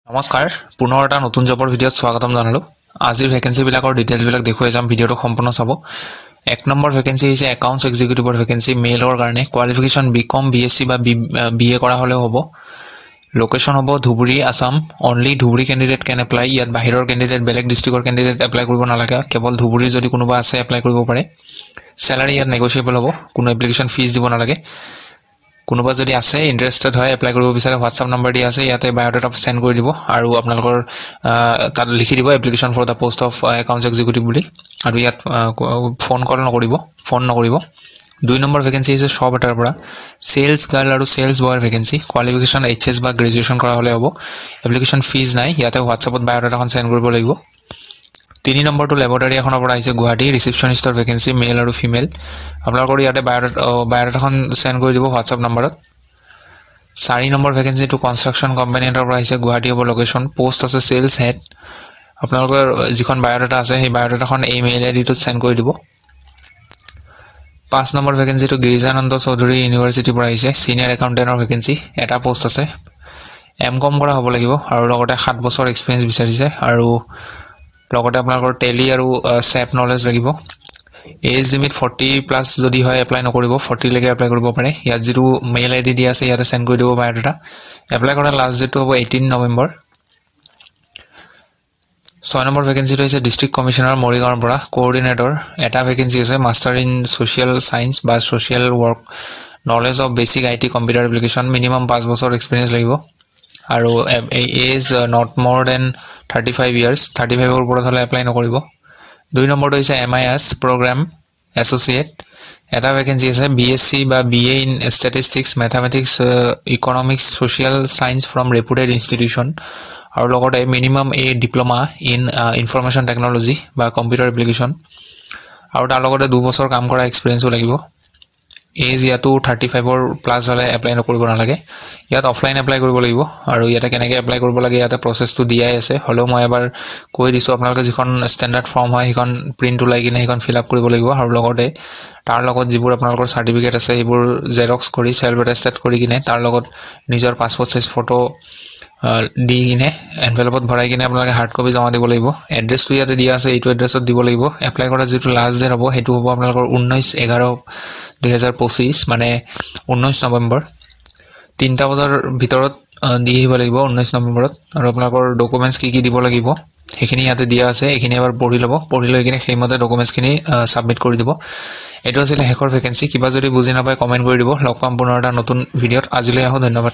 নমস্কাৰ পুনৰ এটা নতুন জবৰ ভিডিঅ'ত স্বাগতম জনালো আজিৰ ভ্যাকেন্সি বিলাকৰ ডিটেইলছ বিলাক দেখুৱাই যাম ভিডিঅ'টো সম্পূৰ্ণ চাব এক নম্বৰ ভ্যাকেন্সি হৈছে একাউন্টছ এক্সিকিউটিভৰ ভ্যাকেন্সি মেইলৰ কাৰণে কোৱালিফিকেশন বিকম বিএসসি বা বিএ কৰা হলে হ'ব লোকেশন হ'ব Dhubri Assam only Dhubri candidate can apply ইয়াত বাহিৰৰ ক্যান্ডিডেট বেলেগ ডিস্ট্ৰিক্টৰ ক্যান্ডিডেট এপ্লাই কৰিব নালাগে কেৱল ধুবুৰী যদি কোনোবা আছে এপ্লাই কৰিব পাৰে স্যালাৰি ইয়াত নেগোশিয়েবল হ'ব কোনো এপ্লিকেশন ফিজ দিব নালাগে কোনোবা যদি আছে ইন্টারেস্টেড হয় এপ্লাই কৰিব বিচাৰে WhatsApp নম্বৰ দি আছে ইয়াতে বায়োডাটা সেন্ড কৰি দিব আৰু আপোনালোকৰ তাত লিখি দিব application for the post of accounts executive বুলি আৰু ইয়াত ফোন কল নকৰিব দুই নম্বৰ ভ্যাকেন্সি আছে সব এটাৰ পৰা সেলস গাৰ্ল আৰু সেলস বয়ৰ ভ্যাকেন্সি কোৱালিফিকেশন এইচএস বা গ্ৰেজুৱেচন কৰা হলে হ'ব এপ্লিকেশন ফিজ নাই ইয়াতে WhatsAppত বায়োডাটাখন সেন্ড কৰিব লাগিব 3 নম্বৰটো ল্যাবৰেটৰী এখনৰ পৰা আহিছে গুৱাহাটী ৰিসেপশনিষ্টৰ ভ্যাকেন্সি মেল আৰু ফিমেল আপোনালোকৰ ইয়াতে বায়োডাটাখন সেন্ড কৰি দিব WhatsApp নম্বৰত 4 নম্বৰ ভ্যাকেন্সিটো কনস্ট্ৰাকচন কোম্পানী এটাৰ পৰা আহিছে গুৱাহাটী হ'ব লোকেশন পোষ্ট আছে সেলস হেড আপোনালোকৰ যিখন বায়োডাটা আছে সেই বায়োডাটাখন এই মেইল আইডিটোত সেন্ড কৰি দিব 5 নম্বৰ ভ্যাকেন্সিটো গিৰিজানন্দ চৌধুৰী ইউনিভাৰ্চিটিৰ পৰা আহিছে সিনিয়ৰ একাউন্টেন্টৰ ভ্যাকেন্সি এটা পোষ্ট আছে এমকম কৰা হ'ব লাগিব আৰু লগতে 7 বছৰ এক্সপেৰিয়েন্স বিচাৰিছে আৰু লগতে আপোনালোকৰ টেলি আৰু SAP নলেজ লাগিব এজ লিমিট 40 প্লাস যদি হয় এপ্লাই নকৰিব 40 লৈকে এপ্লাই কৰিব পাৰে ইয়াত যিটো মেইল আইডি দি আছে ইয়াতে সেন্ড কৰি দিব বায়োডাটা এপ্লাই কৰাৰ লাষ্ট ডেটটো হ'ব 18 নৱেম্বৰ 6 নম্বৰ ভ্যাকেন্সিটো হৈছে ডিস্ট্ৰিক্ট কমিশনাৰ মৰিগাঁৱৰ পৰা কোঅৰ্ডিনেটৰ এটা ভ্যাকেন্সি আছে মাষ্টাৰ ইন সোশ্যাল সায়েন্স বা social work knowledge of basic IT computer application minimum 5 বছৰ এক্সপেৰিয়েন্স লাগিব আৰু এজ নট মোৰ দেন 35 ইয়াৰ্স 35 ৰ ওপৰত হলে এপ্লাই নকৰিব দুই নম্বৰটো হৈছে MIS প্ৰগ্ৰাম এছ'চিয়েট এটা ভ্যাকেন্সি আছে বিএসসি বা BA in statistics mathematics economics social science from reputed institution আৰু লগতে minimum A diploma in information technology বা কম্পিউটাৰ এপ্লিকেশন আৰু তাৰ লগতে 2 বছৰ কাম কৰা এক্সপেৰিয়েন্সও লাগিব এজ ইয়াতো 35 ৰ প্লাস হলে এপ্লাই নকৰিব নালাগে ইয়াত অফলাইন এপ্লাই কৰিব লাগিব আৰু ইয়াতে কেনেকৈ এপ্লাই কৰিব লাগে ইয়াতে প্ৰসেসটো দিয়াই আছে হলো মই এবাৰ কৈ দিছো আপোনালোকে যিখন ষ্টেণ্ডাৰ্ড ফৰ্ম হয় সেইখন প্ৰিন্ট ওলাই কিনে সেইখন ফিল আপ কৰিব লাগিব আৰু লগতে তাৰ লগত যিবোৰ আপোনালোকৰ সাৰ্টিফিকেট আছে সেইবোৰ জেৰক্স কৰি সেলফ এটেস্টেড কৰি কিনে তাৰ লগত নিজৰ পাসপোৰ্ট সাইজ ফটো দি কিনে এনভেলপত ভৰাই কিনে আপোনালোকে হাৰ্ড কপি জমা দিব লাগিব এড্ৰেছটো ইয়াতে দিয়া আছে এইটো এড্ৰেছত দিব লাগিব এপ্লাই কৰা যেটো লাষ্ট ডেট হ'ব হেতু হ'ব আপোনালোকৰ 19/11/2025 মানে 19 নৱেম্বৰ 3টা বজাৰ ভিতৰত দি আহিব লাগিব 19 নৱেম্বৰত আৰু আপোনালোকৰ ডকুমেন্টছ কি দিব লাগিব হেখিনি ইয়াতে দিয়া আছে এখিনি এবাৰ পঢ়ি লৈ কিনে সেইমতে ডকুমেন্টছ খিনি সাবমিট কৰি দিব এটো আছিল হেকৰ ভ্যাকেন্সি কিবা যদি বুজি নাপায় কমেন্ট কৰি দিব লগ পাম পুনৰ এটা নতুন ভিডিঅত আজিলৈ আহো ধন্যবাদ